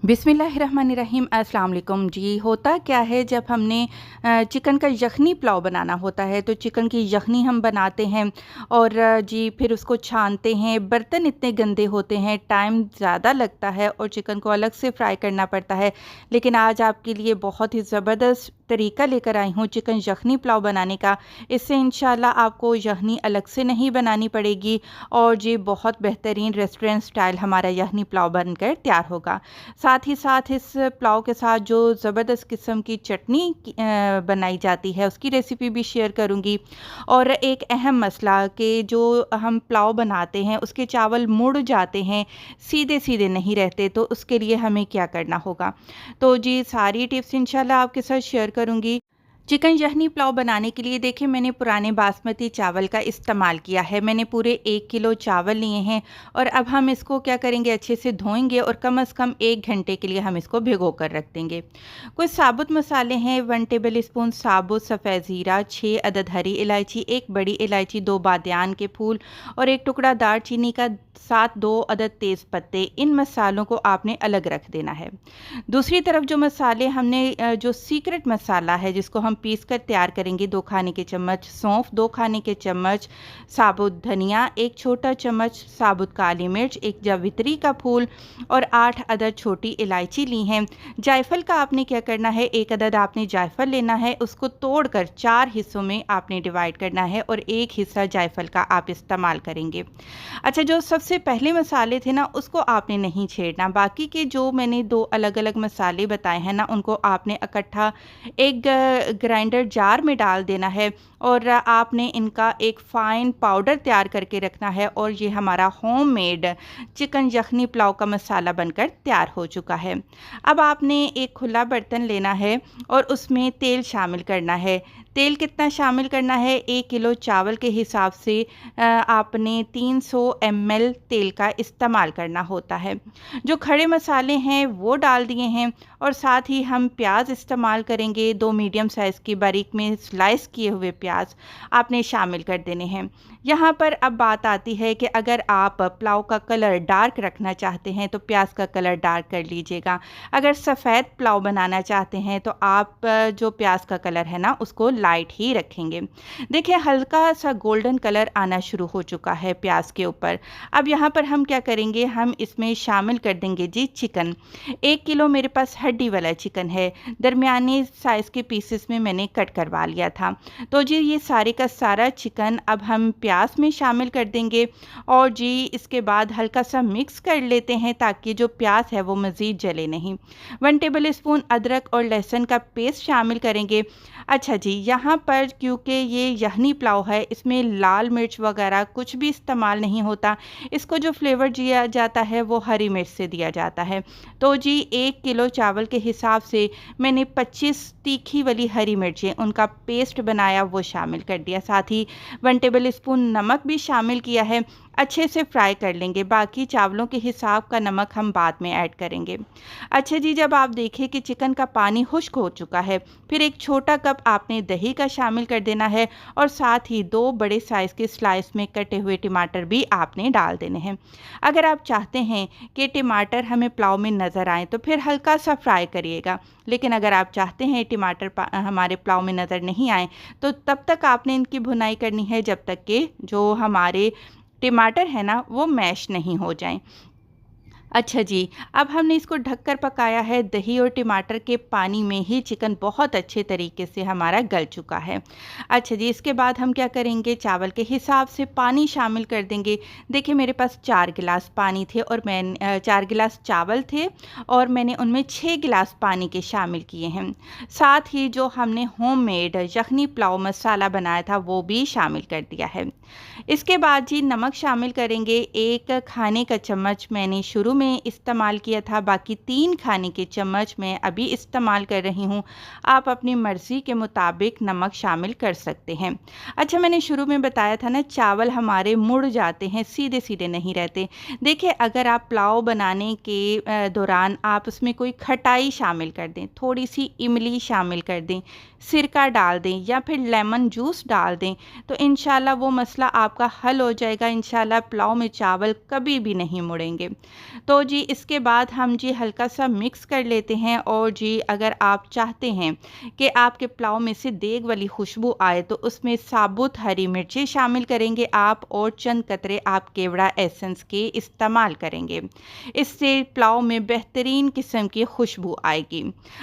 बिस्मिल्लाहिर्रहमानिर्रहीम। अस्सलाम वालेकुम जी। होता क्या है, जब हमने चिकन का यखनी पुलाव बनाना होता है तो चिकन की यखनी हम बनाते हैं और जी फिर उसको छानते हैं। बर्तन इतने गंदे होते हैं, टाइम ज़्यादा लगता है और चिकन को अलग से फ्राई करना पड़ता है। लेकिन आज आपके लिए बहुत ही ज़बरदस्त तरीका लेकर आई हूँ चिकन यखनी पुलाव बनाने का। इससे इंशाल्लाह आपको यखनी अलग से नहीं बनानी पड़ेगी और जी बहुत बेहतरीन रेस्टोरेंट स्टाइल हमारा यखनी पुलाव बनकर तैयार होगा। साथ ही साथ इस पुलाव के साथ जो ज़बरदस्त किस्म की चटनी बनाई जाती है उसकी रेसिपी भी शेयर करूंगी। और एक अहम मसला कि जो हम पुलाव बनाते हैं उसके चावल मुड़ जाते हैं, सीधे सीधे नहीं रहते, तो उसके लिए हमें क्या करना होगा। तो जी सारी टिप्स इंशाल्लाह आपके साथ शेयर करूंगी। चिकन यखनी पुलाव बनाने के लिए देखिए, मैंने पुराने बासमती चावल का इस्तेमाल किया है। मैंने पूरे 1 किलो चावल लिए हैं और अब हम इसको क्या करेंगे, अच्छे से धोएंगे और कम से कम 1 घंटे के लिए हम इसको भिगो कर रख देंगे। कुछ साबुत मसाले हैं: 1 टेबल स्पून साबुत सफ़ेद ज़ीरा, 6 अदद हरी इलायची, 1 बड़ी इलायची, 2 बादियान के फूल और 1 टुकड़ा दालचीनी का, साथ 2 अदद तेज़ पत्ते। इन मसालों को आपने अलग रख देना है। दूसरी तरफ जो मसाले हमने जो सीक्रेट मसाला है जिसको हम पीस कर तैयार करेंगे: 2 खाने के चम्मच सौंफ, 2 खाने के चम्मच साबुत धनिया, 1 छोटा चम्मच साबुत काली मिर्च, 1 जावित्री का फूल और 8 अदद छोटी इलायची ली हैं। जायफल का आपने क्या करना है, 1 अदद आपने जायफल लेना है, उसको तोड़कर 4 हिस्सों में आपने डिवाइड करना है और 1 हिस्सा जायफल का आप इस्तेमाल करेंगे। अच्छा, जो सबसे पहले मसाले थे ना उसको आपने नहीं छेड़ना। बाकी के जो मैंने 2 अलग अलग मसाले बताए हैं ना उनको आपने इकट्ठा एक ग्राइंडर जार में डाल देना है और आपने इनका एक फ़ाइन पाउडर तैयार करके रखना है। और ये हमारा होममेड चिकन यखनी पुलाव का मसाला बनकर तैयार हो चुका है। अब आपने एक खुला बर्तन लेना है और उसमें तेल शामिल करना है। तेल कितना शामिल करना है, 1 किलो चावल के हिसाब से आपने 300 ml तेल का इस्तेमाल करना होता है। जो खड़े मसाले हैं वो डाल दिए हैं और साथ ही हम प्याज इस्तेमाल करेंगे। 2 मीडियम साइज़ की बारीक में स्लाइस किए हुए प्याज आपने शामिल कर देने हैं। यहाँ पर अब बात आती है कि अगर आप पुलाव का कलर डार्क रखना चाहते हैं तो प्याज का कलर डार्क कर लीजिएगा। अगर सफ़ेद पुलाव बनाना चाहते हैं तो आप जो प्याज का कलर है ना उसको लाइट ही रखेंगे। देखिए, हल्का सा गोल्डन कलर आना शुरू हो चुका है प्याज के ऊपर। अब यहाँ पर हम क्या करेंगे, हम इसमें शामिल कर देंगे जी चिकन। 1 किलो मेरे पास हड्डी वाला चिकन है, दरमियानी साइज़ के पीसेस में मैंने कट करवा लिया था। तो जी ये सारे का सारा चिकन अब हम प्याज में शामिल कर देंगे और जी इसके बाद हल्का सा मिक्स कर लेते हैं ताकि जो प्याज है वो मज़ीद जले नहीं। 1 टेबल स्पून अदरक और लहसुन का पेस्ट शामिल करेंगे। अच्छा जी, यहाँ पर क्योंकि ये यखनी पुलाव है इसमें लाल मिर्च वगैरह कुछ भी इस्तेमाल नहीं होता। इसको जो फ्लेवर दिया जाता है वो हरी मिर्च से दिया जाता है। तो जी 1 किलो चावल के हिसाब से मैंने 25 तीखी वाली हरी मिर्चें उनका पेस्ट बनाया वो शामिल कर दिया। साथ ही 1 टेबल स्पून नमक भी शामिल किया है। अच्छे से फ्राई कर लेंगे, बाकी चावलों के हिसाब का नमक हम बाद में ऐड करेंगे। अच्छा जी, जब आप देखें कि चिकन का पानी खुश्क हो चुका है, फिर 1 छोटा कप आपने दही का शामिल कर देना है और साथ ही 2 बड़े साइज़ के स्लाइस में कटे हुए टमाटर भी आपने डाल देने हैं। अगर आप चाहते हैं कि टमाटर हमें पुलाव में नज़र आए तो फिर हल्का सा फ्राई करिएगा, लेकिन अगर आप चाहते हैं टमाटर हमारे पुलाव में नज़र नहीं आए तो तब तक आपने इनकी भुनाई करनी है जब तक कि जो हमारे टमाटर है ना वो मैश नहीं हो जाएं। अच्छा जी, अब हमने इसको ढककर पकाया है। दही और टमाटर के पानी में ही चिकन बहुत अच्छे तरीके से हमारा गल चुका है। अच्छा जी, इसके बाद हम क्या करेंगे, चावल के हिसाब से पानी शामिल कर देंगे। देखिए, मेरे पास 4 गिलास पानी थे और 4 गिलास चावल थे और मैंने उनमें 6 गिलास पानी के शामिल किए हैं। साथ ही जो हमने होममेड यखनी पुलाव मसाला बनाया था वो भी शामिल कर दिया है। इसके बाद जी नमक शामिल करेंगे। 1 खाने का चम्मच मैंने शुरू में इस्तेमाल किया था, बाकी 3 खाने के चम्मच मैं अभी इस्तेमाल कर रही हूँ। आप अपनी मर्ज़ी के मुताबिक नमक शामिल कर सकते हैं। अच्छा, मैंने शुरू में बताया था ना चावल हमारे मुड़ जाते हैं, सीधे सीधे नहीं रहते। देखिए, अगर आप पुलाव बनाने के दौरान आप उसमें कोई खटाई शामिल कर दें, थोड़ी सी इमली शामिल कर दें, सिरका डाल दें या फिर लेमन जूस डाल दें, तो इंशाल्लाह वो मसला आपका हल हो जाएगा। इंशाल्लाह पुलाव में चावल कभी भी नहीं मुड़ेंगे। तो जी इसके बाद हम जी हल्का सा मिक्स कर लेते हैं, और जी अगर आप चाहते हैं कि आपके पुलाव में से देग वाली खुशबू आए तो उसमें साबुत हरी मिर्ची शामिल करेंगे आप, और चंद कतरे आप केवड़ा एसेंस के इस्तेमाल करेंगे। इससे पुलाव में बेहतरीन किस्म की खुशबू आएगी।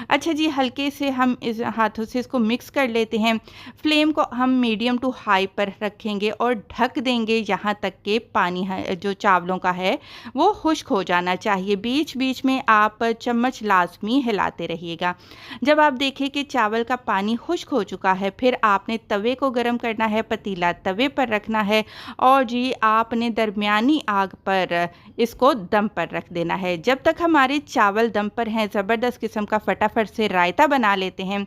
अच्छा जी, हल्के से हम इस हाथों से इसको मिक्स कर लेते हैं। फ्लेम को हम मीडियम टू हाई पर रखेंगे और ढक देंगे यहाँ तक कि पानी जो चावलों का है वो खुश्क हो जाना चाहिए। बीच बीच में आप चम्मच लाजमी हिलाते रहिएगा। जब आप देखें कि चावल का पानी खुश्क हो चुका है, फिर आपने तवे को गर्म करना है, पतीला तवे पर रखना है, और जी आपने दरमियानी आग पर इसको दम पर रख देना है। जब तक हमारे चावल दम पर हैं, ज़बरदस्त किस्म का फटाफट से रायता बना लेते हैं।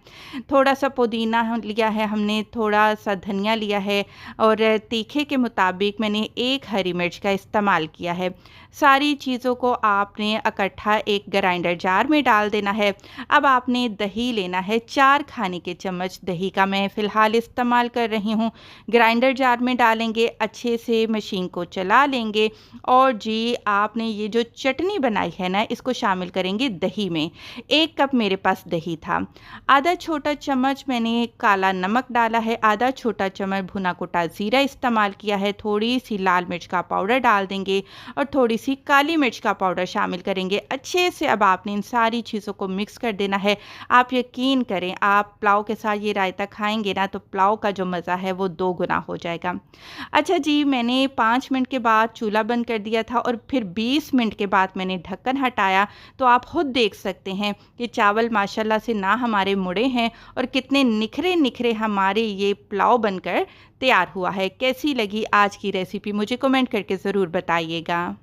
थोड़ा सा पुदीना लिया है हमने, थोड़ा सा धनिया लिया है, और तीखे के मुताबिक मैंने 1 हरी मिर्च का इस्तेमाल किया है। सारी चीज़ों को आपने इकट्ठा एक ग्राइंडर जार में डाल देना है। अब आपने दही लेना है, 4 खाने के चम्मच दही का मैं फ़िलहाल इस्तेमाल कर रही हूँ। ग्राइंडर जार में डालेंगे, अच्छे से मशीन को चला लेंगे, और जी आपने ये जो चटनी बनाई है ना, इसको शामिल करेंगे दही में। 1 कप मेरे पास दही था। आधा छोटा चम्मच मैंने काला नमक डाला है, आधा छोटा चम्मच भुना कुटा ज़ीरा इस्तेमाल किया है, थोड़ी सी लाल मिर्च का पाउडर डाल देंगे, और थोड़ी सी काली मिर्च का पाउडर शामिल करेंगे। अच्छे से अब आपने इन सारी चीज़ों को मिक्स कर देना है। आप यकीन करें, आप पुलाव के साथ ये रायता खाएंगे ना, तो पुलाव का जो मज़ा है वो 2 गुना हो जाएगा। अच्छा जी, मैंने 5 मिनट के बाद चूल्हा बंद कर दिया था, और फिर 20 मिनट के बाद मैंने ढक्कन हटाया, तो आप खुद देख सकते हैं कि चावल माशाल्लाह से ना हमारे मुड़े हैं, और कितने निखरे निखरे हमारे ये पुलाव बनकर तैयार हुआ है। कैसी लगी आज की रेसिपी मुझे कमेंट करके ज़रूर बताइएगा।